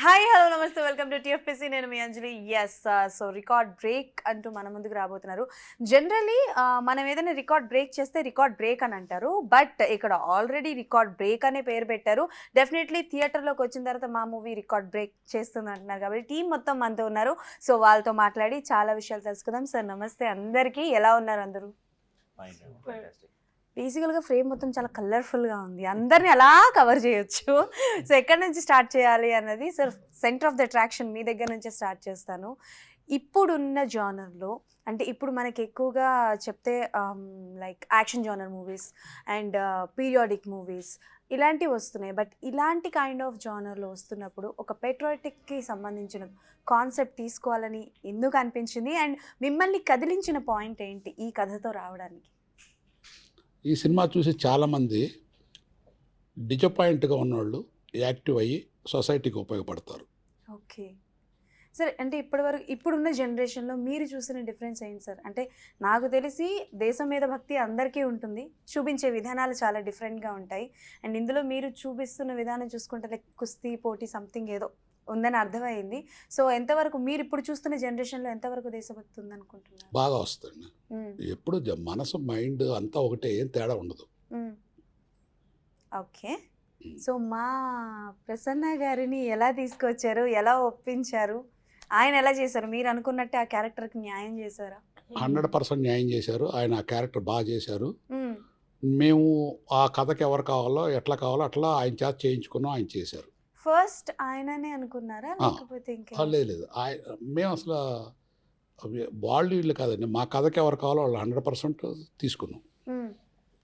Hi hello నమస్తే welcome to TFPC నేను మీ అంజలి yes so record break అంటూ మన ముందుకు రాబోతున్నారు జనరలీ మనం ఏదైనా రికార్డ్ బ్రేక్ చేస్తే రికార్డ్ బ్రేక్ అని అంటారు బట్ ఇక్కడ ఆల్రెడీ రికార్డ్ బ్రేక్ అనే పేరు పెట్టారు డెఫినెట్లీ థియేటర్లోకి వచ్చిన తర్వాత మా మూవీ రికార్డ్ బ్రేక్ చేస్తుంది అంటున్నారు కాబట్టి టీం మొత్తం మనతో ఉన్నారు సో వాళ్ళతో మాట్లాడి చాలా విషయాలు తెలుసుకుందాం సార్ నమస్తే అందరికీ ఎలా ఉన్నారు అందరూ బేసికల్గా ఫ్రేమ్ మొత్తం చాలా కలర్ఫుల్గా ఉంది అందరిని అలా కవర్ చేయొచ్చు సో ఎక్కడి నుంచి స్టార్ట్ చేయాలి అన్నది sir centre of the attraction మీ దగ్గర నుంచే స్టార్ట్ చేస్తాను ఇప్పుడున్న జానర్లో అంటే ఇప్పుడు మనకి ఎక్కువగా చెప్తే like action genre movies and periodic movies ఇలాంటివి వస్తున్నాయి బట్ ఇలాంటి కైండ్ ఆఫ్ జానర్లో వస్తున్నప్పుడు ఒక పెట్రోటిక్కి సంబంధించిన కాన్సెప్ట్ తీసుకోవాలని ఎందుకు అనిపించింది అండ్ మిమ్మల్ని కదిలించిన పాయింట్ ఏంటి ఈ కథతో రావడానికి ఈ సినిమా చూసి చాలామంది డిజపాయింట్గా ఉన్నవాళ్ళు యాక్టివ్ అయ్యి సొసైటీకి ఉపయోగపడతారు. ఓకే సార్ అంటే ఇప్పుడున్న జనరేషన్లో మీరు చూసిన డిఫరెన్స్ ఏంటి సార్ అంటే నాకు తెలిసి దేశం మీద భక్తి అందరికీ ఉంటుంది చూపించే విధానాలు చాలా డిఫరెంట్గా ఉంటాయి అండ్ ఇందులో మీరు చూపిస్తున్న విధానం చూసుకుంటే లైక్ కుస్తీ పోటీ సంథింగ్ ఏదో ఉందని అర్థమైంది సో ఎంతవరకు మీరు ఇప్పుడు చూస్తున్న జనరేషన్లో ఎంతవరకు దేశభక్తి ఉందనుకుంటున్నారు బాగా వస్తుంది ఎప్పుడు మనసు మైండ్ అంతా ఒకటే ఏం తేడా ఉండదు. ఓకే సో మా ప్రసన్న గారిని ఎలా తీసుకొచ్చారు ఎలా ఒప్పించారు ఆయన ఎలా చేశారు మీరు అనుకున్నట్టే ఆ క్యారెక్టర్కి న్యాయం చేశారా 100% న్యాయం చేశారు. ఆయన ఆ క్యారెక్టర్ బాగా చేశారు. మేము ఆ కథకి ఎవరు కావాలో ఎట్లా కావాలో అట్లా ఆయన చేత చేయించుకున్నాం. ఆయన చేశారు. ఫస్ట్ ఆయననే అనుకున్నారా లేకపోతే ఇంకా లేదు మేము అసలు వాళ్ళు వీళ్ళు కాదండి మా కథకి ఎవరు కావాలో వాళ్ళు 100% తీసుకున్నాం.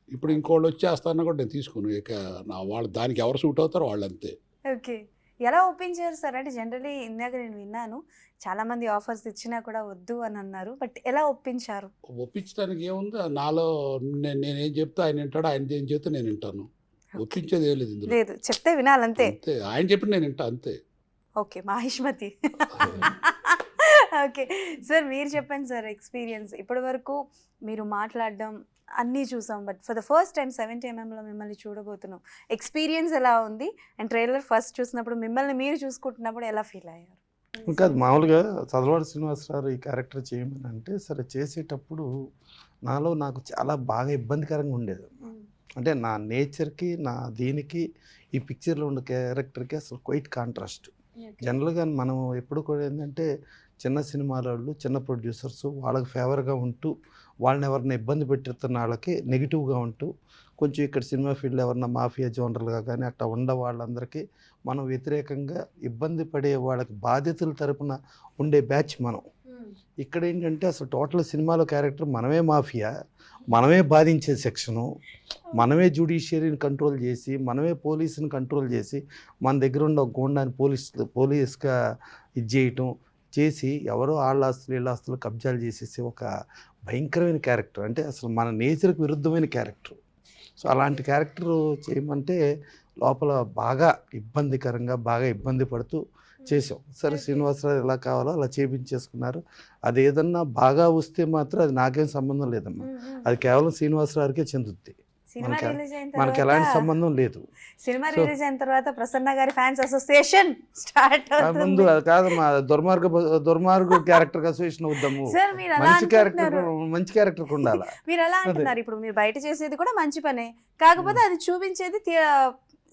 ఇప్పుడు ఇంకోళ్ళు వచ్చేస్తారన్నా కూడా నేను తీసుకున్నాను. ఇక వాళ్ళు దానికి ఎవరు సూట్ అవుతారో వాళ్ళు అంతే. ఓకే ఎలా ఒప్పించారు సార్ అంటే జనరలీ ఇందాక నేను విన్నాను చాలా మంది ఆఫర్స్ ఇచ్చినా కూడా వద్దు అని అన్నారు బట్ ఎలా ఒప్పించారు? ఒప్పించడానికి ఏముంది నాలో నేనేం చెప్తే ఆయన వింటాడు ఆయన ఏం చెప్తే నేను వింటాను. ఒప్పించేది ఏం లేదు ఇందులో. లేదు చెప్తే వినాలంతే. అంతే ఆయన చెప్పి నేను వింటా అంతే. ఓకే మాహిష్మతి. ఓకే సార్ మీరు చెప్పండి సార్ ఎక్స్పీరియన్స్ ఇప్పటి వరకు మీరు మాట్లాడడం అన్నీ చూసాం but for the first time 70mm మిమ్మల్ని చూడబోతున్నాం ఎక్స్పీరియన్స్ ఎలా ఉంది అండ్ ట్రైలర్ ఫస్ట్ చూసినప్పుడు మిమ్మల్ని మీరు చూసుకుంటున్నప్పుడు ఎలా ఫీల్ అయ్యారు? ఇంకా మామూలుగా చదలవాడి శ్రీనివాసరావు ఈ క్యారెక్టర్ చేయమని అంటే సరే చేసేటప్పుడు నాకు చాలా బాగా ఇబ్బందికరంగా ఉండేది. అంటే నా నేచర్కి నా దీనికి ఈ పిక్చర్లో ఉన్న క్యారెక్టర్కి అసలు క్వైట్ కాంట్రాస్ట్. జనరల్గా మనం ఎప్పుడు కూడా ఏంటంటే చిన్న సినిమాల వాళ్ళు చిన్న ప్రొడ్యూసర్స్ వాళ్ళకి ఫేవర్గా ఉంటూ వాళ్ళని ఎవరిని ఇబ్బంది పెట్టుతున్న వాళ్ళకి నెగిటివ్గా ఉంటూ కొంచెం ఇక్కడ సినిమా ఫీల్డ్ ఎవరన్నా మాఫియా జోనర్లుగా కానీ అట్లా ఉండే వాళ్ళందరికీ మనం వ్యతిరేకంగా ఇబ్బంది పడే వాళ్ళకి బాధ్యతల తరపున ఉండే బ్యాచ్ మనం. ఇక్కడ ఏంటంటే అసలు టోటల్ సినిమాలో క్యారెక్టర్ మనమే మాఫియా మనమే బాధించే సెక్షను మనమే జ్యుడిషియరీని కంట్రోల్ చేసి మనమే పోలీసుని కంట్రోల్ చేసి మన దగ్గర ఉన్న ఒక గోండాన్ని పోలీస్గా ఇది చేయటం చేసి ఎవరో వాళ్ళ ఆస్తులు వీళ్ళ ఆస్తులు కబ్జాలు చేసేసి ఒక భయంకరమైన క్యారెక్టర్ అంటే అసలు మన నేచర్కి విరుద్ధమైన క్యారెక్టర్. సో అలాంటి క్యారెక్టర్ చేయమంటే లోపల బాగా ఇబ్బందికరంగా బాగా ఇబ్బంది పడుతూ చేసాం. సరే శ్రీనివాసరావు ఎలా కావాలో అలా చేపించేసుకున్నారు. అది ఏదన్నా బాగా వస్తే మాత్రం అది నాకేం సంబంధం లేదమ్మా. అది కేవలం శ్రీనివాసరావుకే చెందుద్ది. మనకి ఎలాంటి సంబంధం లేదు. సినిమా రిలీజ్ అయిన తర్వాత ప్రసన్న గారి ఫ్యాన్స్ అసోసియేషన్ స్టార్ట్ అవుతుంది. ముందు అది కాదమ్మా దుర్మార్గ క్యారెక్టర్ అసోసియేషన్ అవుద్దాము. మంచి క్యారెక్టర్ ఉండాలి. మీరు ఎలా అంటున్నారు ఇప్పుడు మీరు బయట చేసేది కూడా మంచి పనే కాకపోతే అది చూపించేది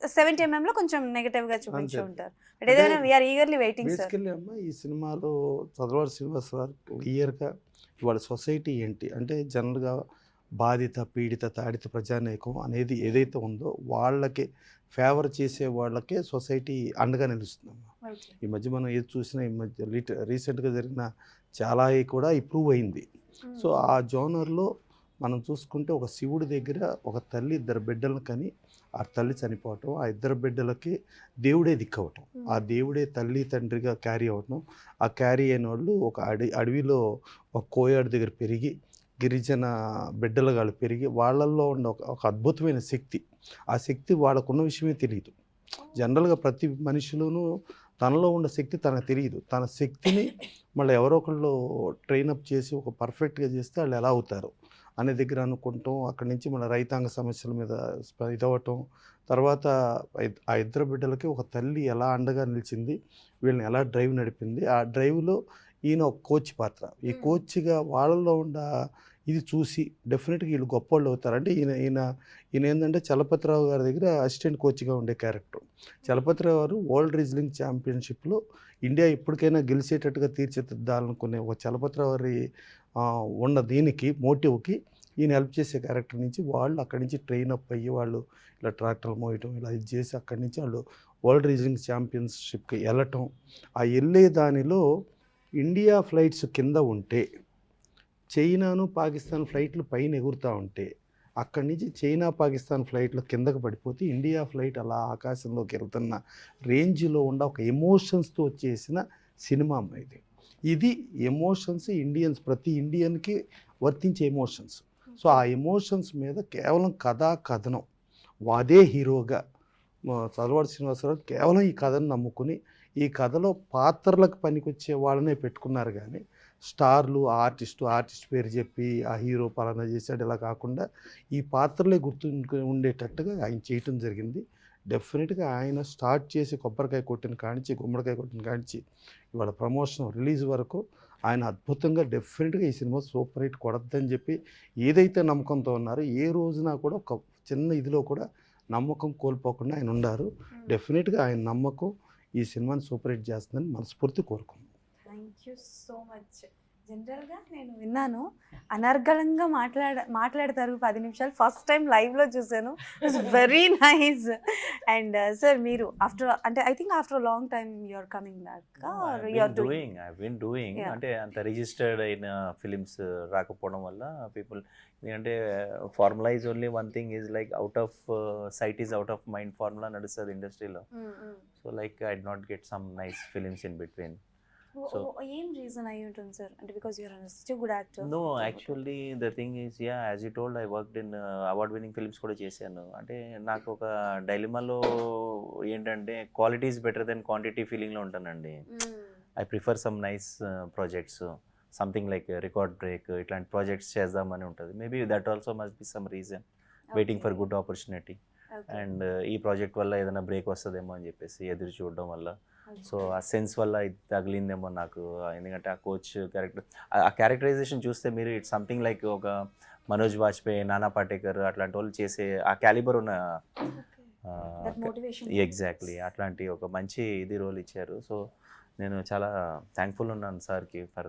70mm కొంచెం నెగటివ్ గా చూపించి ఉంటారు. బట్ ఏదైనా we are eagerly waiting sir. Basically అమ్మా ఈ సినిమాలో చదలవాడి శ్రీనివాసరావు క్లియర్గా ఇవాళ సొసైటీ ఏంటి అంటే జనరల్గా బాధిత పీడిత తాడిత ప్రజానీకం అనేది ఏదైతే ఉందో వాళ్ళకి ఫేవర్ చేసే వాళ్ళకే సొసైటీ అండగా నిలుస్తుందమ్మా. ఈ మధ్య మనం ఏది చూసినా ఈ మధ్య రీసెంట్గా జరిగిన చాలా కూడా ఇంప్రూవ్ అయింది. సో ఆ జోనర్లో మనం చూసుకుంటే ఒక శివుడి దగ్గర ఒక తల్లి 2 బిడ్డలను కని ఆ తల్లి చనిపోవటం ఆ 2 బిడ్డలకి దేవుడే దిక్కవటం ఆ దేవుడే తల్లి తండ్రిగా క్యారీ అవ్వటం ఆ క్యారీ అయిన వాళ్ళు ఒక అడవిలో ఒక కోయాడు దగ్గర పెరిగి గిరిజన బిడ్డలుగా పెరిగి వాళ్ళల్లో ఉన్న ఒక అద్భుతమైన శక్తి ఆ శక్తి వాళ్ళకున్న విషయమే తెలియదు. జనరల్గా ప్రతి మనిషిలోనూ తనలో ఉన్న శక్తి తనకు తెలియదు. తన శక్తిని మళ్ళీ ఎవరో ఒకళ్ళు ట్రైనప్ చేసి ఒక పర్ఫెక్ట్గా చేస్తే వాళ్ళు ఎలా అవుతారు అనే దగ్గర అనుకుంటాం. అక్కడి నుంచి మన రైతాంగ సమస్యల మీద ఇదవటం తర్వాత ఆ ఇద్దరు బిడ్డలకి ఒక తల్లి ఎలా అండగా నిలిచింది, వీళ్ళని ఎలా డ్రైవ్ నడిపింది, ఆ డ్రైవ్లో ఈయన ఒక కోచ్ పాత్ర. ఈ కోచ్గా వాళ్ళలో ఉన్న ఇది చూసి డెఫినెట్గా వీళ్ళు గొప్పవాళ్ళు అవుతారు. అంటే ఈయన ఏంటంటే చలపతిరావు గారి దగ్గర అసిస్టెంట్ కోచ్గా ఉండే క్యారెక్టర్. చలపతిరావు గారు వరల్డ్ రెజ్లింగ్ ఛాంపియన్షిప్లో ఇండియా ఎప్పటికైనా గెలిచేటట్టుగా తీర్చిదిద్దాలనుకునే ఒక చలపతిరావు గారి ఉన్న దీనికి మోటివ్కి ఈయన హెల్ప్ చేసే క్యారెక్టర్ నుంచి వాళ్ళు అక్కడి నుంచి ట్రైన్ అప్ అయ్యి వాళ్ళు ఇలా ట్రాక్టర్లు మోయటం ఇలా ఇది చేసి అక్కడి నుంచి వాళ్ళు వరల్డ్ రెజ్లింగ్ ఛాంపియన్షిప్కి వెళ్ళటం. ఆ వెళ్ళే దానిలో ఇండియా ఫ్లైట్స్ కింద ఉంటే చైనాను పాకిస్తాన్ ఫ్లైట్లు పైన ఎగురుతూ ఉంటే అక్కడి నుంచి చైనా పాకిస్తాన్ ఫ్లైట్లు కిందకు పడిపోతే ఇండియా ఫ్లైట్ అలా ఆకాశంలోకి వెళ్తున్న రేంజ్లో ఉన్న ఒక ఎమోషన్స్తో చేసిన సినిమా ఇది. ఇది ఎమోషన్స్ ఇండియన్స్ ప్రతి ఇండియన్కి వర్తించే ఎమోషన్స్. సో ఆ ఎమోషన్స్ మీద కేవలం కథా కథనం అదే హీరోగా చలవాడి శ్రీనివాసరావు కేవలం ఈ కథను నమ్ముకుని ఈ కథలో పాత్రలకు పనికొచ్చే వాళ్ళనే పెట్టుకున్నారు. కానీ స్టార్లు ఆర్టిస్ట్ పేరు చెప్పి ఆ హీరో పలానా చేశాడు ఇలా కాకుండా ఈ పాత్రలే గుర్తు ఉండేటట్టుగా ఆయన చేయటం జరిగింది. డెఫినెట్గా ఆయన స్టార్ట్ చేసి కొబ్బరికాయ కొట్టిన కానించి గుమ్మడికాయ కొట్టిన కానించి ఇవాళ ప్రమోషన్ రిలీజ్ వరకు ఆయన అద్భుతంగా డెఫినెట్గా ఈ సినిమా సూపర్ హిట్ కొడద్దని చెప్పి ఏదైతే నమ్మకంతో ఉన్నారో ఏ రోజున కూడా ఒక చిన్న ఇదిలో కూడా నమ్మకం కోల్పోకుండా ఆయన ఉన్నారు. డెఫినెట్గా ఆయన నమ్మకం ఈ సినిమాని సూపర్ హిట్ చేస్తుందని మనస్ఫూర్తి కోరుకున్నాను. Thank you so much. జనరల్గా నేను విన్నాను అనర్గళంగా మాట్లాడతారు 10 నిమిషాలు. ఫస్ట్ టైం లైవ్లో చూసాను. It's very nice. And sir మీరు I think after long time you're coming back. I've been doing అంటే అంత రిజిస్టర్డ్ అయిన ఫిలిమ్స్ రాకపోవడం వల్ల పీపుల్ ఎందుకంటే formulize only one thing is like out of sight is out of mind formula నడుస్తుంది ఇండస్ట్రీలో. So like I did not get some nice films in between. So ఏం reason అయి ఉంటుంది సార్? అంటే because you're such a good actor. No, actually the thing is as you told, I worked in award winning films కూడా చేశాను. అంటే నాకు ఒక డైలమాలో ఏంటంటే quality is better then quantity ఫీలింగ్లో ఉంటానండి. I prefer some nice projects, something like record break ఇట్లాంటి ప్రాజెక్ట్స్ చేద్దామని ఉంటుంది. Maybe that also must be some reason waiting for good opportunity. And ఈ ప్రాజెక్ట్ వల్ల ఏదైనా బ్రేక్ వస్తుందేమో అని చెప్పేసి ఎదురు చూడడం వల్ల, సో ఆ సెన్స్ వల్ల ఇది తగిలిందేమో నాకు. ఎందుకంటే ఆ కోచ్ క్యారెక్టర్, ఆ క్యారెక్టరైజేషన్ చూస్తే మీరు ఇట్స్ సంథింగ్ లైక్ ఒక మనోజ్ వాజ్పేయి, నానా పాటేకర్ అట్లాంటి వాళ్ళు చేసే ఆ క్యాలిబర్ ఉన్న ఎగ్జాక్ట్లీ అట్లాంటి ఒక మంచి ఇది రోల్ ఇచ్చారు. సో నేను చాలా థ్యాంక్ఫుల్ ఉన్నాను సార్కి for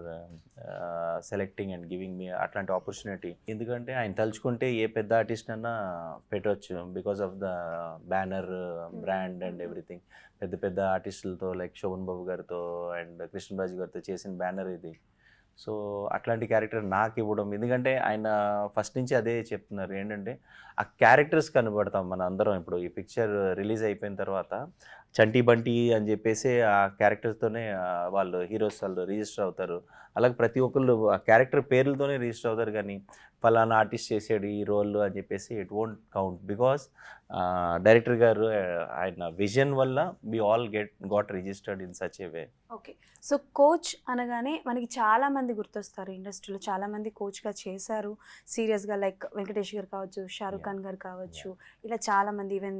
selecting and giving me అట్లాంటి ఆపర్చునిటీ. ఎందుకంటే ఆయన తలుచుకుంటే ఏ పెద్ద ఆర్టిస్ట్ అన్నా పెట్టవచ్చు because of the banner brand and everything. పెద్ద పెద్ద ఆర్టిస్టులతో లైక్ శోభన్ బాబు గారితో అండ్ కృష్ణరాజు గారితో చేసిన బ్యానర్ ఇది. సో అట్లాంటి క్యారెక్టర్ నాకు ఇవ్వడం, ఎందుకంటే ఆయన ఫస్ట్ నుంచి అదే చెప్తున్నారు ఏంటంటే ఆ క్యారెక్టర్స్ కనబడతాం మన అందరం. ఇప్పుడు ఈ పిక్చర్ రిలీజ్ అయిపోయిన తర్వాత చంటి బంటి అని చెప్పేసి ఆ క్యారెక్టర్స్తోనే వాళ్ళు హీరోస్ వాళ్ళు రిజిస్టర్ అవుతారు. అలాగే ప్రతి ఒక్కళ్ళు ఆ క్యారెక్టర్ పేర్లతోనే రిజిస్టర్ అవుతారు. కానీ ఫలానా ఆర్టిస్ట్ చేసాడు ఈ రోల్ అని చెప్పేసి it won't count. Because director గారు ఆయన విజన్ వల్ల we all got registered in such a way. Okay, so coach అనగానే మనకి చాలా మంది గుర్తొస్తారు ఇండస్ట్రీలో. చాలా మంది కోచ్గా చేశారు సీరియస్గా, లైక్ వెంకటేష్ గారు కావచ్చు, షారుఖ్ ఖాన్ గారు కావచ్చు, ఇలా చాలా మంది, ఈవెన్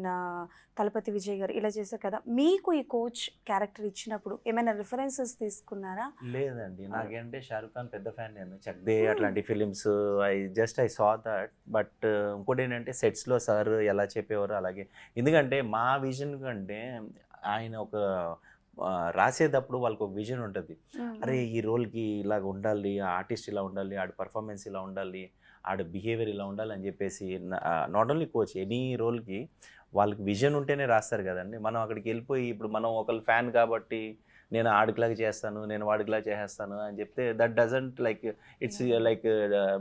తలపతి విజయ్ గారు ఇలా చేశారు కదా. మీకు ఈ కోచ్ క్యారెక్టర్ ఇచ్చినప్పుడు ఏమైనా రిఫరెన్సెస్ తీసుకున్నారా? లేదండి, నాకేంటే షారుఖ్ ఖాన్ పెద్ద ఫ్యాన్ నేను. చక్దే అట్లాంటి films I saw that. But ఇంకోటి ఏంటంటే సెట్స్లో సార్ ఎలా చెప్పేవారు అలాగే. ఎందుకంటే మా విజన్ కంటే ఆయన ఒక రాసేటప్పుడు వాళ్ళకి ఒక విజన్ ఉంటుంది. అరే ఈ రోల్కి ఇలాగ ఉండాలి, ఆ ఆర్టిస్ట్ ఇలా ఉండాలి, ఆడ పర్ఫార్మెన్స్ ఇలా ఉండాలి, ఆడ బిహేవియర్ ఇలా ఉండాలి అని చెప్పేసి. నాట్ ఓన్లీ కోచ్, ఎనీ రోల్కి వాళ్ళకి విజన్ ఉంటేనే రాస్తారు కదండి. మనం అక్కడికి వెళ్ళిపోయి ఇప్పుడు మనం ఒకళ్ళు ఫ్యాన్ కాబట్టి నేను ఆడికిలాగా చేస్తాను, నేను వాడికిలా చేసేస్తాను అని చెప్తే that doesn't like it's like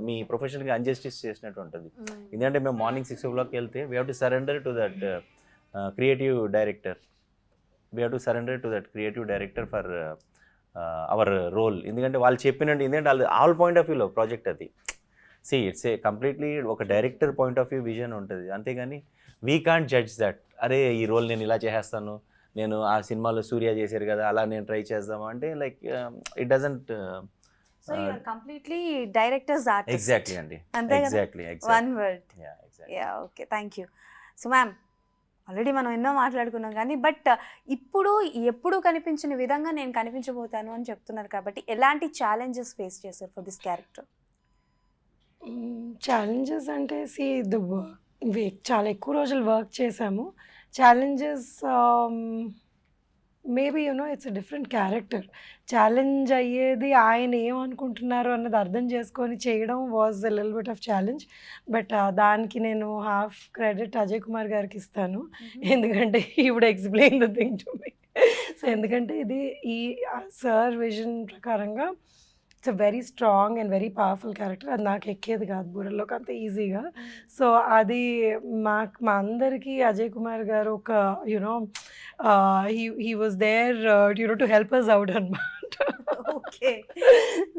మీ ప్రొఫెషన్కి అన్జస్టిస్ చేసినట్టు ఉంటుంది. ఎందుకంటే మేము మార్నింగ్ 6 o'clock వెళ్తే we have to surrender to that creative director. We have to surrender to that creative director for our role. ఎందుకంటే వాళ్ళు చెప్పినట్టు, ఎందుకంటే వాళ్ళు ఆల్ పాయింట్ ఆఫ్ వ్యూలో ప్రాజెక్ట్ అది. ఇట్స్ ఏ కంప్లీట్లీ ఒక director point of view vision ఉంటుంది. అంతేగాని వీ కాంట్ జడ్జ్ దట్ అరే ఈ రోల్ నేను ఇలా చేసేస్తాను, నేను ఆ సినిమాలో సూర్య చేశారు కదా అలా నేను ట్రై చేద్దాము అంటే like it doesn't. So you are completely director's artist. Exactly అండి, అంతే కదా, exactly one word. Yeah okay, thank you. So ma'am, already మనం ఎన్నో మాట్లాడుకున్నాం కానీ బట్ ఇప్పుడు ఎప్పుడు కనిపించిన విధంగా నేను కనిపించబోతాను అని చెప్తున్నారు కాబట్టి ఎలాంటి ఛాలెంజెస్ ఫేస్ చేశారు ఫర్ దిస్ క్యారెక్టర్? ఛాలెంజెస్ అంటే చాలా ఎక్కువ రోజులు వర్క్ చేసాము. Challenges maybe it's a different character. Challenge అయ్యేది ఆయన ఏమనుకుంటున్నారు అన్నది అర్థం చేసుకొని చేయడం was a little bit of challenge. But దానికి నేను హాఫ్ క్రెడిట్ అజయ్ కుమార్ గారికి ఇస్తాను, ఎందుకంటే he would explain the thing to me. So ఎందుకంటే ఇది ఈ సార్ విజన్ ప్రకారంగా it's a very strong and very powerful character. అది నాకు ఎక్కేది కాదు బుర్రలోకి అంత ఈజీగా. సో అది మా అందరికీ అజయ్ కుమార్ గారు ఒక he was there to help us out అనమాట. ఓకే.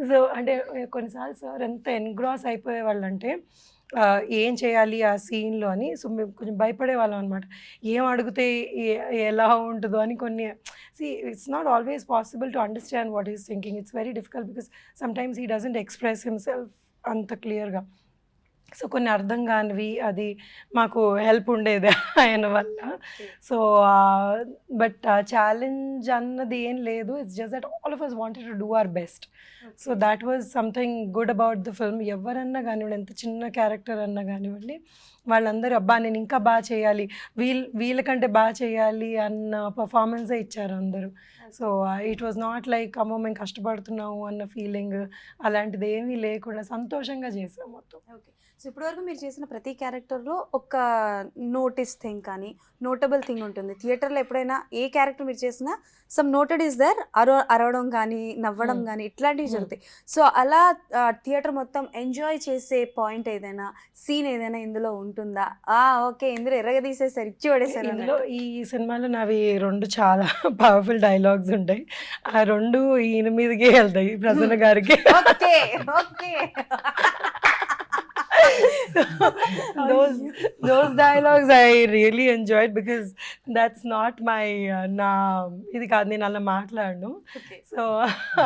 సో అంటే కొన్నిసార్లు సార్ ఎంత ఎన్గ్రాస్ అయిపోయేవాళ్ళంటే ఏం చేయాలి ఆ సీన్లో అని. సో మేము కొంచెం భయపడేవాళ్ళం అనమాట, ఏం అడిగితే ఎలా ఉంటుందో అని. కొన్ని it's not always possible to understand what is thinking. It's very difficult because sometimes he doesn't express himself అంత క్లియర్గా. సో కొన్ని అర్థం కానివి అది మాకు హెల్ప్ ఉండేది ఆయన వల్ల. సో బట్ ఛాలెంజ్ అన్నది ఏం లేదు. It's just that all of us wanted to do our best. So that was something good about the film. ఎవరన్నా కానివ్వండి, ఎంత చిన్న క్యారెక్టర్ అన్నా కానివ్వండి, వాళ్ళందరూ అబ్బా నేను ఇంకా బాగా చేయాలి, వీళ్ళకంటే బాగా చేయాలి అన్న పర్ఫార్మెన్సే ఇచ్చారు అందరూ. So it was not like అమ్మో మేము కష్టపడుతున్నాము అన్న ఫీలింగ్ అలాంటిది ఏమీ లేకుండా సంతోషంగా చేసాం మొత్తం. ఓకే. సో ఇప్పటివరకు మీరు చేసిన ప్రతి క్యారెక్టర్లో ఒక నోటీస్ థింగ్ కానీ నోటబుల్ థింగ్ ఉంటుంది. థియేటర్లో ఎప్పుడైనా ఏ క్యారెక్టర్ మీరు చేసినా సమ్ నోటెడ్ ఈస్ దర్, అరవడం కానీ నవ్వడం కానీ ఇట్లాంటివి జరుగుతాయి. సో అలా థియేటర్ మొత్తం ఎంజాయ్ చేసే పాయింట్ ఏదైనా సీన్ ఏదైనా ఇందులో ఉంటుందా? ఓకే ఇందులో ఎర్రగా తీసేసారు, ఇచ్చి పడేసారు. ఇందులో ఈ సినిమాలో నావి 2 చాలా పవర్ఫుల్ డైలాగ్స్ ఉంటాయి. ఆ 2 ఈయన మీదకే వెళ్తాయి, ప్రసన్న గారికి. Okay okay. those dialogues I really enjoyed because that's not my నా ఇది కాదు, నేను అలా మాట్లాడను. సో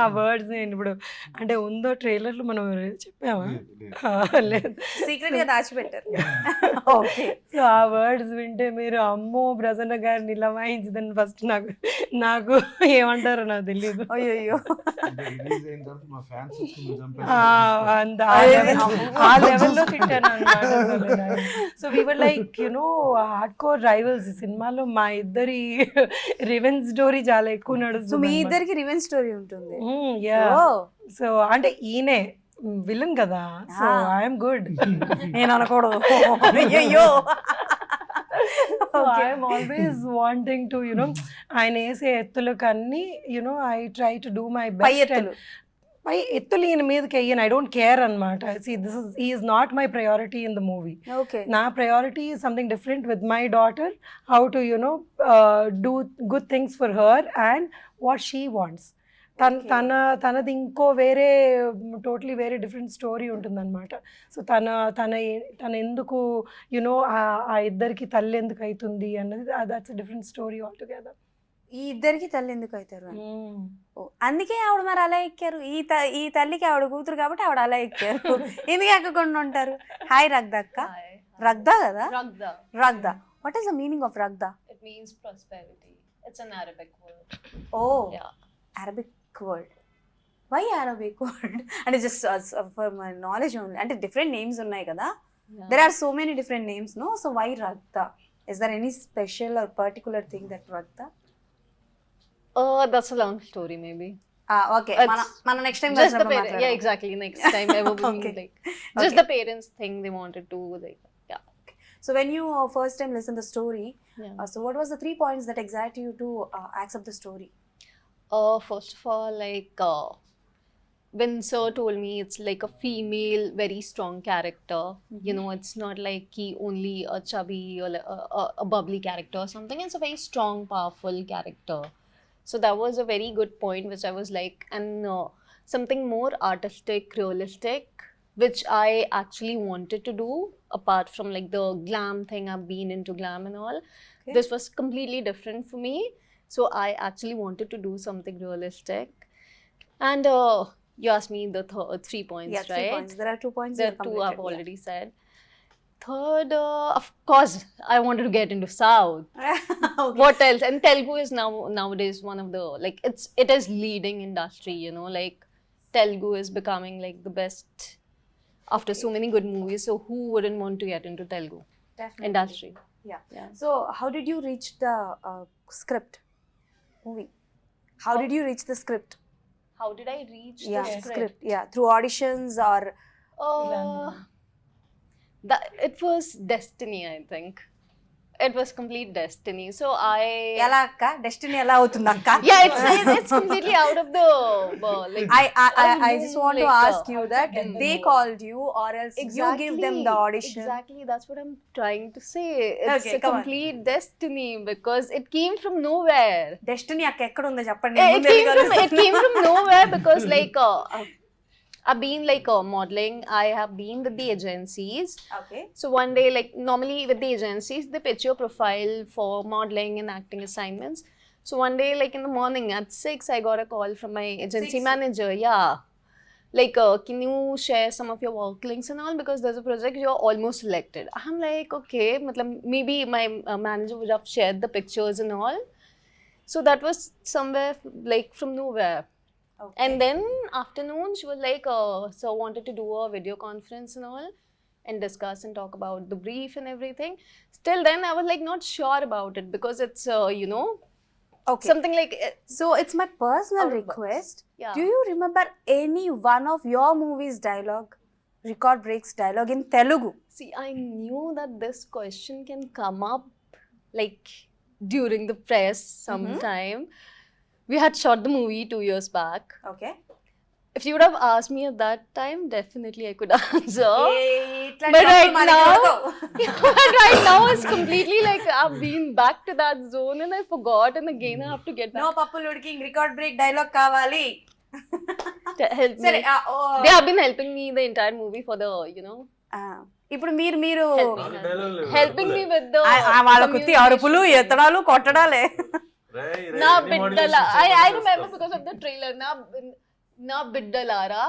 ఆ వర్డ్స్ నేను ఇప్పుడు అంటే ఉందో ట్రైలర్లో మనం చెప్పామా? లేదు, సీక్రెట్గా దాచిపెట్టారు. ఓకే. సో ఆ వర్డ్స్ వింటే మీరు అమ్మో ప్రసన్న గారిని ఇలా వాయించదని ఫస్ట్ నాకు ఏమంటారో నాకు తెలియదు. అయ్యో ఆ లెవెల్లో తిట్టాను అన్నమాట. So we were like hard core rivals. ఈ సినిమాలో మా ఇద్దరి రివెంజ్ స్టోరీ చాలా ఎక్కువ సో నడుస్తుంది. మీ ఇద్దరికి రివెంజ్ స్టోరీ ఉంటుంది. సో అంటే ఈయనే విలన్ కదా, సో ఐఎమ్ గుడ్. నేను అనకూడదు. అయ్యో. ఐఎమ్ ఆల్వేస్ వాంటింగ్ టు ఆయన వేసే ఎత్తులు కన్నీ I try to do my best. పై ఎత్తులు ఈయన మీదకి అయ్యాను, ఐ డోంట్ కేర్ అనమాట. He is not my priority in the movie. నా priority is something different with my daughter, how to do good things for her and what she wants. తనది ఇంకో వేరే టోటలీ వేరే డిఫరెంట్ స్టోరీ ఉంటుందన్నమాట. So తన ఎందుకు ఆ ఇద్దరికి తల్లి ఎందుకు అవుతుంది అన్నది that's different story all together. ఈ ఇద్దరికి తల్లి ఎందుకు అవుతారు? అందుకే ఆవిడ మరి అలా ఎక్కారు. ఈ తల్లికి ఆవిడ కూతురు కాబట్టి ఆవిడ అలా ఎక్కారు. ఎందుకు ఎక్కకుండా ఉంటారు? హాయ్ రగ్దా అక్క. రగ్దా కదా? Ragda. What is the meaning of Ragda? It means prosperity. It's an Arabic word. Oh, Yeah. Arabic word. Why Arabic word? And it's just for my knowledge only. And different names ఉన్నాయి కదా? Yeah. There are so many different names, no? So why Ragda? Is there any special or particular thing that Ragda? That's a long story, maybe. Okay. It's మన next time Just the parents. Yeah, exactly. Next time I will be Okay. like just Okay. the parents thing they wanted to like. Yeah. So when you first time listen the story, Yeah. so what was the 3 points that exact you to accept the story? First of all, like when Sir told me it's like a female, very strong character. You know, it's not like he only a chubby or a bubbly character or something. It's a very strong, powerful character. So that was a very good point, which I was like, and something more artistic, realistic, which I actually wanted to do apart from like the glam thing. I've been into glam and all. Okay. This was completely different for me. So I actually wanted to do something realistic. And you asked me the 3 points, Yeah, 3 right? points. There are 2 points. The you 2 completed, I've already said. third, of course, I wanted to get into South. What else? And Telugu is nowadays one of the, like, it is leading industry, you know, like Telugu is becoming like the best after so many good movies. So who wouldn't want to get into Telugu Definitely. industry? Yeah. Yeah. So how did you reach the script movie? How did you reach the script? How did I reach Yeah, the script. Yeah, through auditions or It was destiny, I think. It was complete destiny. So ఎలా అక్క destiny ఎలా అవుతుంది అక్క? yeah, it's completely out of the like. I just want to ask you that they called you or else you give them the audition. Exactly, that's what I'm trying to say. It's Okay, a come on. complete destiny because it came from nowhere. Destiny అక్క ఎక్కడ ఉందో చెప్పండి. It came from nowhere because like I've been like modeling. I have been with the agencies. Okay. So one day, like normally with the agencies, they pitch your profile for modeling and acting assignments. So one day, like in the morning at 6, I got a call from my agency 6? manager. Yeah. Like, can you share some of your work links and all? Because there's a project, you're almost selected. I'm like, okay, maybe my manager would have shared the pictures and all. So that was somewhere like from nowhere. Okay. And then afternoon, she was like, so wanted to do a video conference and all and discuss and talk about the brief and everything. Still then, I was like not sure about it because it's, you know, Okay. something like, So it's my personal Out of box. request. yeah. Do you remember any one of your movie's dialogue, record breaks dialogue in Telugu? See, I knew that this question can come up like during the press sometime. We had shot the movie 2 years back. Okay. If you would have asked me at that time, definitely I could answer. But right right now it's completely like I've been back to that zone and I forgot and again I have to get no back పప్పులు ఉడికింగ్ record break dialogue కావాలి. to help me. సరే They have been helping me the entire movie for the, you know, ఇప్పుడు మీరు helping me with the వాళ్ళ కుత్తి అరుపులు ఎత్తడాలు కొట్టడాలే. na biddala. I remember because of the trailer na biddalara.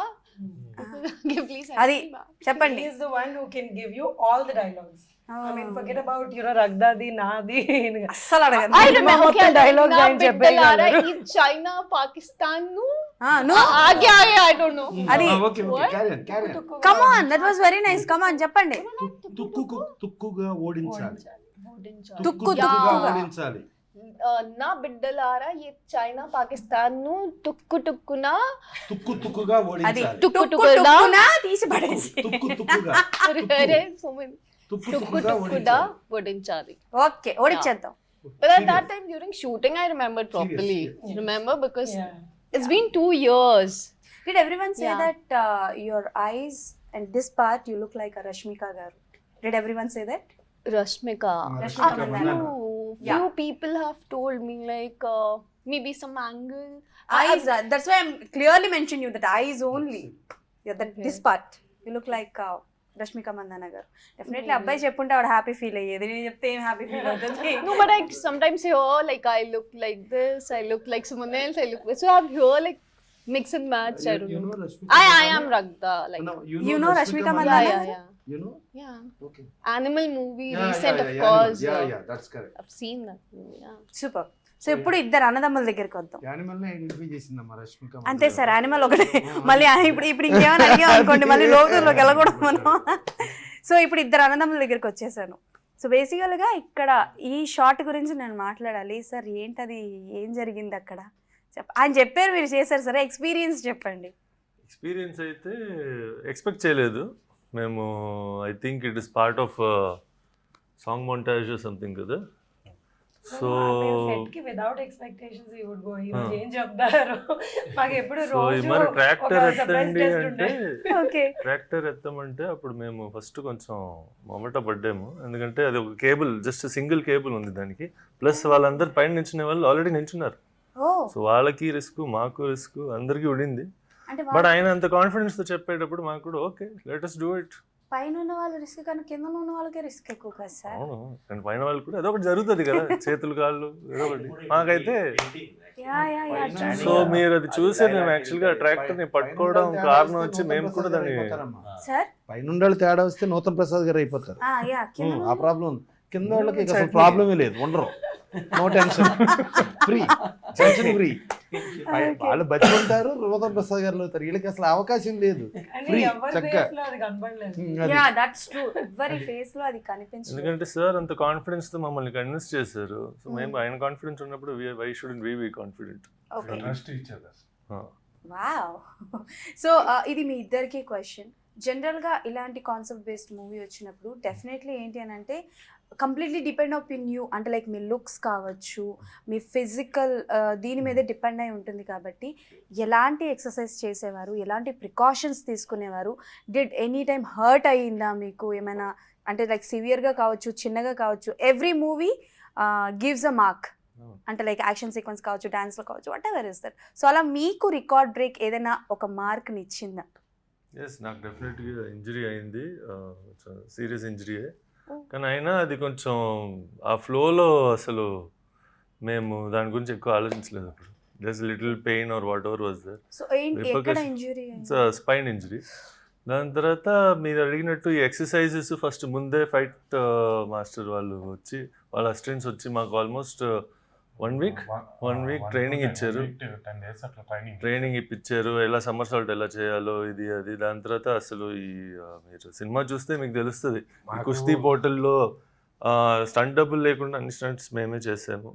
Please help అది me back. చెప్పండి. He is the one who can give you all the dialogues. I mean, forget about, you know, Ragdadi, Nadi. అస్సలు అడగను. I remember మొత్తం dialogues na ఆయన చెప్పేయగలరు. biddala in China, Pakistan nu. నువ్వు Aage aaye, I don't know. అది okay okay carry on come on, that was very nice. Come on చెప్పండి. తుక్కుగా ఓడించాలి తుక్కు తుక్కుగా తుక్కుగా. ఓడించాలి నా బిడ్డలారా ఈ చైనా పాకిస్తాన్ ను తుక్కు తుక్కున తుక్కుగా అది ఓడించాలి టుక్కు టుక్కున టుక్కున తీసి పడేసి. తుక్కుగా అరే సోమన్ తుక్కు తుక్కుగా తుక్కుడా ఓడించాలి వడించాలి. Okay ఓడిచ్చేద్దాం. But at that time during shooting I remembered properly. Serious. Remember because Yeah. it's been 2 years. Did everyone say Yeah. that your eyes and this part you look like a Rashmika garu? Did everyone say that? Rashmika. Rashmika Mandanna. Few people have told me like maybe some angle. Eyes, that's why I'm clearly mentioning you that eyes only. Yeah, that this part you look like Rashmika Mandanna garu. Definitely అబ్బాయి చెప్పుంటే ఆవిడ happy feel అయ్యేది. నేను చెప్తే ఏం happy feel అవుతుంది. No, but I sometimes hear like I look like this, I look like someone else, I look so I've hear like mix and match. I don't know. I am Ragda like You know Rashmika yeah, Mandanna? yeah. You know? Yeah. Okay. Animal movie, Yeah, recent yeah, of yeah, course. Yeah, that's correct. I've seen that movie. Yeah. Super. So ఇప్పుడు ఇద్దరు అన్నదమ్ముల దగ్గరికి వద్దాం. Animal ని identify చేసిందమ్మా Rashmika. అంతే sir, animal ఒకటే. మళ్ళీ ఇప్పుడు ఇంకేమైనా అడిగాం అనుకోండి మళ్ళీ లోతుల్లోకి వెళ్ళకూడదు మనం. సో ఇప్పుడు ఇద్దరు అన్నదమ్ముల దగ్గరికి వచ్చేసాను. సో బేసికల్గా ఇక్కడ ఈ షార్ట్ గురించి నేను మాట్లాడాలి సార్. ఏంటది, ఏం జరిగింది అక్కడ ఆయన చెప్పారు, మీరు చేశారు సరే, ఎక్స్పీరియన్స్ చెప్పండి. ఎక్స్పీరియన్స్ అయితే ఎక్స్పెక్ట్ చేయలేదు మేము. I think it is part of song montage something కదా. So without expectations you would go. ఈ రోజు ఏం చెప్తారు మాకు ఎప్పుడు సో రోజు మరి ట్రాక్టర్ ఒక surprise ఎత్తండి test అంటే ఓకే. ట్రాక్టర్ ఎత్తామంటే అప్పుడు మేము ఫస్ట్ కొంచెం మొమట పడ్డాము. ఎందుకంటే అది ఒక కేబుల్, జస్ట్ సింగిల్ కేబుల్ ఉంది దానికి. ప్లస్ వాళ్ళందరూ పైన నించునే వాళ్ళు ఆల్రెడీ నించున్నారు. సో వాళ్ళకి రిస్క్, మాకు రిస్క్, అందరికీ ఉండింది. బట్ ఆయన అంత కాన్ఫిడెన్స్ తో చెప్పేటప్పుడు మాకు కూడా okay let us do it పైన ఉన్న వాళ్ళు రిస్క్ కానీ కింద ఉన్న వాళ్ళకే రిస్క్ ఎక్కువ కదా సార్. అవును, అండ్ పైన వాళ్ళు కూడా ఏదో ఒకటి జరుగుతుంది కదా, చేతులు కాళ్ళు ఏదో ఒకటి. మాకైతే సో మీరు అది చూసి మేము యాక్చువల్గా ట్రాక్టర్ని పట్టుకోవడం కారణం వచ్చి మేము కూడా దాన్ని సార్ పైన తేడా వస్తే నూతన్ ప్రసాద్ గారు అయిపోతారు. ఆ ప్రాబ్లం ఉంది. కింద వాళ్ళకి అసలు ప్రాబ్లమే లేదు, ఉండరు, no tension, free, tension free. వాళ్ళు బతి ఉంటారు, నూతన్ ప్రసాద్ గారు అవుతారు. వీళ్ళకి అసలు అవకాశం లేదు, ఫ్రీ చక్కగా. దట్స్ ట్రూ, ఎవరి ఫేస్ లో అది కనిపించదు. ఎందుకంటే సార్ అంత కాన్ఫిడెన్స్ తో మమ్మల్ని కన్విన్స్ చేశారు. సో మేము ఆయన కాన్ఫిడెన్స్ ఉన్నప్పుడు why shouldn't we be confident. Wow. So ఇది మీ ఇద్దరికి క్వశ్చన్. జనరల్గా ఇలాంటి కాన్సెప్ట్ బేస్డ్ మూవీ వచ్చినప్పుడు డెఫినెట్లీ ఏంటి అని అంటే completely depend of in you, అంటే లైక్ మీ లుక్స్ కావచ్చు, మీ ఫిజికల్ దీని మీదే డిపెండ్ అయి ఉంటుంది. కాబట్టి ఎలాంటి ఎక్సర్సైజ్ చేసేవారు, ఎలాంటి ప్రికాషన్స్ తీసుకునేవారు? డిడ్ ఎనీ టైమ్ హర్ట్ అయ్యిందా మీకు ఏమైనా? అంటే లైక్ సివియర్గా కావచ్చు, చిన్నగా కావచ్చు. Every movie gives a mark, అంటే లైక్ యాక్షన్ సీక్వెన్స్ కావచ్చు, డాన్స్లో కావచ్చు, what ever is that. So అలా మీకు రికార్డ్ బ్రేక్ ఏదైనా ఒక మార్క్ని ఇచ్చిందా? ఎస్, నాకు డెఫినెట్గా ఇంజరీ అయింది, సీరియస్ ఇంజరీయే. కానీ అయినా అది కొంచెం ఆ ఫ్లోలో అసలు మేము దాని గురించి ఎక్కువ ఆలోచించలేదు. అప్పుడు just little pain or whatever was there. So ఎక్కడ ఇంజరీ? Spine injury. దాని తర్వాత మీరు అడిగినట్టు ఈ ఎక్సర్సైజెస్ ఫస్ట్ ముందే ఫైట్ మాస్టర్ వాళ్ళు వచ్చి, వాళ్ళ అసిస్టెంట్స్ వచ్చి మాకు ఆల్మోస్ట్ వన్ వీక్ ట్రైనింగ్ ఇచ్చారు. ట్రైనింగ్ ఇప్పించారు, ఎలా సమ్మర్ సాల్ట్ ఎలా చేయాలో ఇది అది. దాని తర్వాత అసలు ఈ మీరు సినిమా చూస్తే మీకు తెలుస్తుంది, కుస్తీ పోటీల్లో స్టంట్ డబ్బులు లేకుండా అన్ని స్టంట్స్ మేమే చేసాము.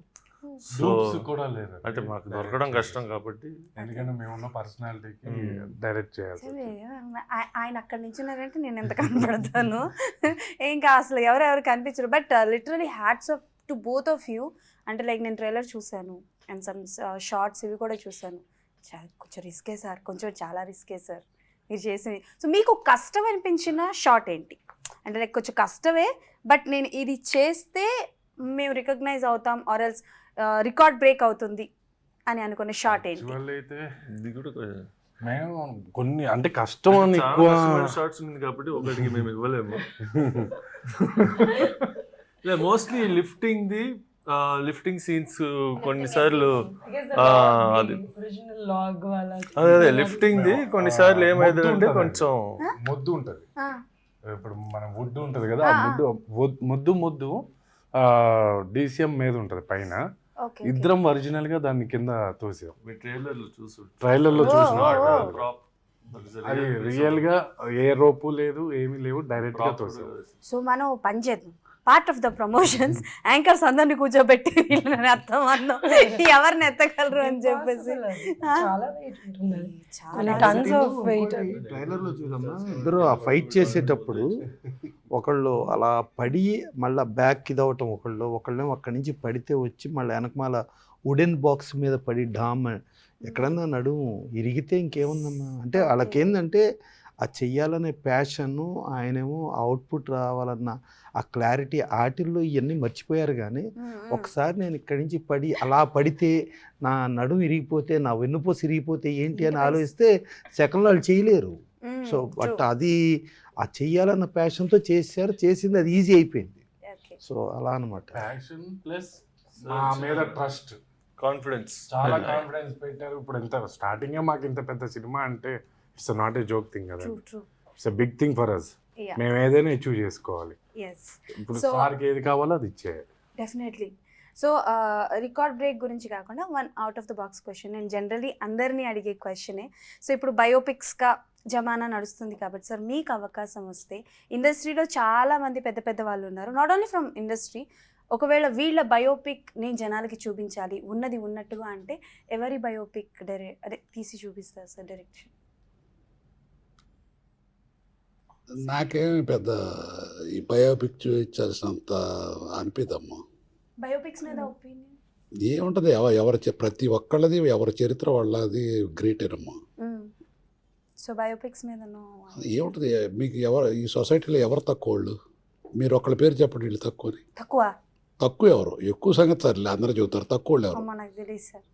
సో కూడా లేదు అంటే మాకు దొరకడం కష్టం కాబట్టి, ఎందుకంటే మేమున్న పర్సనాలిటీకి డైరెక్ట్ చేయాలి. ఆయన అక్కడ నుంచి ఉన్నారంటే నేను ఎంత కనపడతాను, ఇంకా అసలు ఎవరెవరు కనిపించరు. But literally hats off to both of you. అంటే లైక్ నేను ట్రైలర్ చూశాను అండ్ సమ్ షార్ట్స్ ఇవి కూడా చూశాను. కొంచెం రిస్కే సార్, కొంచెం చాలా రిస్కే సార్ మీరు చేసింది. సో మీకు కష్టం అనిపించిన షార్ట్ ఏంటి? అంటే లైక్ కొంచెం కష్టమే, బట్ నేను ఇది చేస్తే మేము రికగ్నైజ్ అవుతాం ఆర్ ఎల్స్ రికార్డ్ బ్రేక్ అవుతుంది అని అనుకునే షార్ట్ ఏంటి? అయితే ఇది కూడా మేము కొన్ని అంటే కష్టం అని ఎక్కువ షార్ట్స్ ఉంది కాబట్టి ఒకటికి మేము ఇవ్వలేము. మోస్ట్లీ లిఫ్టింగ్ సీన్స్ కొన్నిసార్లు అదే లిఫ్టింగ్ ది కొన్నిసార్లు ఏమైంది అంటే కొంచెం మొద్దు ఉంటుంది. ఇప్పుడు మన వుడ్ ఉంటుంది కదా, ఆ ముద్దు DCM మీద ఉంటుంది పైన. ఇద్దరం ఒరిజినల్ గా దాన్ని కింద తోసాం. ట్రైలర్ లో చూసిన అది రియల్ గా ఏ రోపు లేదు, ఏమీ లేవు, డైరెక్ట్ గా తోసాం. సో మనం పని చేద్దాం, part of the promotions anchors అందరినీ కూర్చోబెట్టి వీళ్ళని అర్థం ఎవరిని ఎత్తగలరు అని చెప్పేసి. ట్రైలర్ లో చూసామా, ఇద్దరు ఆ ఫైట్ చేసేటప్పుడు ఒకళ్ళు అలా పడి మళ్ళీ బ్యాక్ ఇది అవటం, ఒకళ్ళేమో అక్కడి నుంచి పడితే వచ్చి మళ్ళీ వెనకమాల వుడెన్ బాక్స్ మీద పడి డామ్, ఎక్కడన్నా నడుము ఇరిగితే ఇంకేముందమ్మా. అంటే వాళ్ళకేందంటే ఆ చెయ్యాలనే ప్యాషను, ఆయనేమో అవుట్పుట్ రావాలన్న ఆ క్లారిటీ, ఆటిల్లో ఇవన్నీ మర్చిపోయారు. కానీ ఒకసారి నేను ఇక్కడి నుంచి అలా పడితే నా నడుము ఇరిగిపోతే, నా వెన్నుపోసి ఇరిగిపోతే ఏంటి అని ఆలోచిస్తే సెకండ్లో వాళ్ళు చేయలేరు. సో బట్ అది ఆ చెయ్యాలన్న ప్యాషన్తో చేశారు, చేసింది అది ఈజీ అయిపోయింది. సో అలా అనమాట. ప్యాషన్ ప్లస్ మా మీద ట్రస్ట్, కాన్ఫిడెన్స్, చాలా కాన్ఫిడెన్స్ పెట్టారు. ఇప్పుడు ఎంత స్టార్టింగే మాకు ఇంత పెద్ద సినిమా అంటే it's not a joke thing కదా, it's big thing for us. మేము ఏదైనా అచీవ్ చేసుకోవాలి. ఇప్పుడు సార్కి ఏది కావాలో అది ఇచ్చేయాలి. డెఫినెట్లీ. సో రికార్డ్ బ్రేక్ గురించి కాకుండా one out of the box question, నేను జనరలీ అందరినీ అడిగే క్వశ్చనే. సో ఇప్పుడు బయోపిక్స్గా జమానా నడుస్తుంది కాబట్టి సార్, మీకు అవకాశం వస్తే ఇండస్ట్రీలో చాలామంది పెద్ద పెద్ద వాళ్ళు ఉన్నారు, నాట్ ఓన్లీ ఫ్రమ్ ఇండస్ట్రీ. ఒకవేళ వీళ్ళ బయోపిక్ నేను జనాలకి చూపించాలి ఉన్నది ఉన్నట్టుగా అంటే ఎవరి బయోపిక్ అదే తీసి చూపిస్తారు సార్ డైరెక్షన్? నాకేమి పెద్ద ఈ బయోపిక్ చూపించాల్సినంత అనిపిదమ్మా. బయోపిక్స్ మీద ఒపీనియన్ ఏముంటుంది, ప్రతి ఒక్కళ్ళది ఎవరి చరిత్ర వాళ్ళది గ్రేటేనమ్మా. సో బయోపిక్స్ మీద ఏముంటుంది, మీకు ఈ సొసైటీలో ఎవరు తక్కువ వాళ్ళు? మీరు ఒకళ్ళ పేరు చెప్పండి, వీళ్ళు తక్కువ ఎవరు? ఎక్కువ సంగతి సర్లే, అందరూ చెబుతారు, తక్కువ వాళ్ళు ఎవరు? నాకు తెలియదు సార్.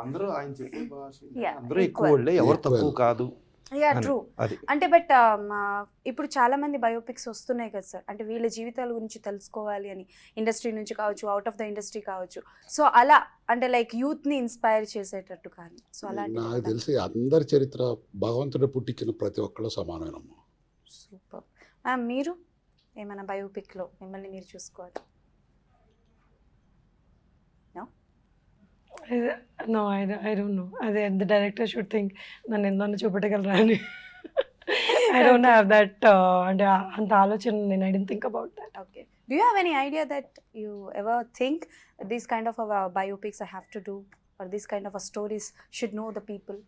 అందరూ ఆయన చెప్పే భాష అందరూ ఎక్కువ వాళ్ళే, ఎవరు తక్కువ కాదు. యా అని. ట్రూ. అది అంటే బట్ ఇప్పుడు చాలా మంది బయోపిక్స్ వస్తున్నాయి కదా సార్, అంటే వీళ్ళ జీవితాల గురించి తెలుసుకోవాలి అని, ఇండస్ట్రీ నుంచి కావచ్చు, అవుట్ ఆఫ్ ద ఇండస్ట్రీ కావచ్చు. సో అలా అంటే లైక్ యూత్ని ఇన్స్పైర్ చేసేటట్టు కానీ, సో అలాంటి నాకు తెలిసి అందరి చరిత్ర భగవంతుడు పుట్టించిన ప్రతి ఒక్కళ్ళు సమానమేనమ్మా. సూపర్. మ్యామ్ మీరు ఏమైనా బయోపిక్లో మిమ్మల్ని మీరు చూసుకోవాలి? No, I don't know. అదే ద డైరెక్టర్ షుడ్ థింక్ నన్ను ఎందులో చూపెట్టగలరా అని. ఐ డోంట్ హ్యావ్ దట్, అంటే అంత ఆలోచన నేను I don't think about that. Okay. Do you have any idea that you ever think these kind of biopics I have to do, or these kind of stories should know the people?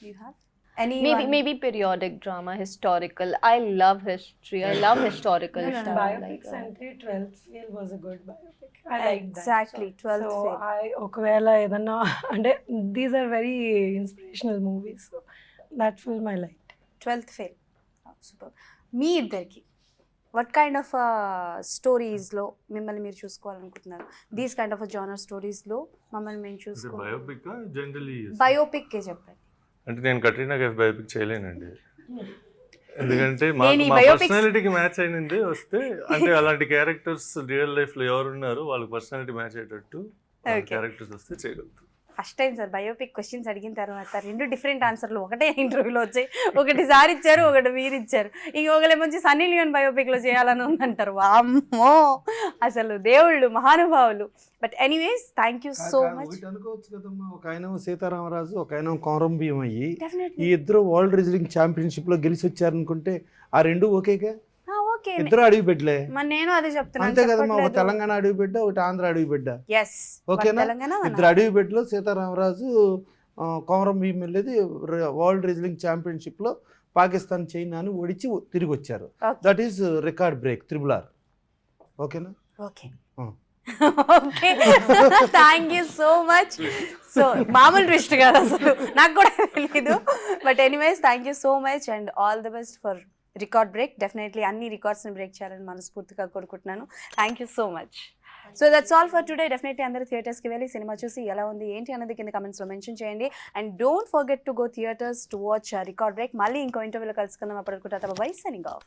Do you have any? Maybe periodic drama, historical. I love history. I love historical No, no, no. stuff. Biopics అంటే 12th Fail was a good biopic. I like that. Exactly, 12th So Fail. ఒకవేళ ఏదన్నా అంటే these are very inspirational movies, so that film I liked. 12th Fail. Super. మీ ఇద్దరికి what kind of స్టోరీస్లో మిమ్మల్ని మీరు చూసుకోవాలనుకుంటున్నారు? These kind of genre స్టోరీస్లో మమ్మల్ని మేము చూసుకోవాలి. Biopic generally బయోపిక్కే చెప్పండి. అంటే నేను కట్రీనా కైఫ్ బయోపిక్ చేయలేనండి, ఎందుకంటే మా నేను ఈ మా biopics- పర్సనాలిటీకి మ్యాచ్ అయినది వస్తే, అంటే అలాంటి క్యారెక్టర్స్ రియల్ లైఫ్లో ఎవరు ఉన్నారో వాళ్ళకి పర్సనాలిటీ మ్యాచ్ అయ్యేటట్టు Okay. క్యారెక్టర్స్ వస్తే చేయగలుగుతాం. First time sir biopic questions అడిగిన తర్వాత 2 డిఫరెంట్ ఆన్సర్లు ఒకటే ఇంటర్వ్యూలో వచ్చాయి. ఒకటి సార్ ఇచ్చారు, ఒకటి మీరు ఇచ్చారు. ఇంకొకరు మంచి సన్నీ లియోన్ బయోపిక్లో చేయాలని ఉందంటారు. వామ్మో, అసలు దేవుళ్ళు మహానుభావులు. But anyways thank you so much. ఒకటి అనుకోవచ్చు కదమ్మా, ఒక ఆయన సీతారామరాజు, ఒక ఆయన కొమరం భీం అయ్యి ఈ డెఫినెట్లీ ఇద్దరు వరల్డ్ రెజ్లింగ్ ఛాంపియన్షిప్ లో గెలిచి వచ్చారనుకుంటే ఆ రెండు ఓకేగా, ఓకే. ఇద్దరు అడుగు పెట్టలే. మరి నేను అదే చెప్తున్నాను. అంతే కదమ్మా, ఒక తెలంగాణ అడుగు బిడ్డ, ఒకటి ఆంధ్ర అడుగు బిడ్డ. ఎస్ ఓకేనా? తెలంగాణ ఇద్దరు అడుగు బిడ్డలో సీతారామరాజు కొమరం భీం వెళ్ళేది వరల్డ్ రెజ్లింగ్ ఛాంపియన్షిప్ లో పాకిస్తాన్ చైనాని ఓడించి తిరిగి వచ్చారు. Okay. That is record break, RRR. ఓకేనా? ఓకే. ఆ. Okay, thank you so much. So మామూలు ట్విస్ట్ కాదు అసలు, నాకు కూడా తెలీదు. But anyways thank you so much and all the best for record break. Definitely అన్ని రికార్డ్స్ని బ్రేక్ చేయాలని మనస్ఫూర్తిగా కోరుకుంటున్నాను. Thank you so much. So that's all for today. Definitely అందరూ థియేటర్స్కి వెళ్ళి సినిమా చూసి ఎలా ఉంది ఏంటి అన్నది కింద కమెంట్స్లో మెన్షన్ చేయండి. And don't forget to go theatres to watch record break. మళ్ళీ ఇంకో ఇంటర్వ్యూలో కలుసుకుందాం. అప్పటికి బై, సైనింగ్ ఆఫ్.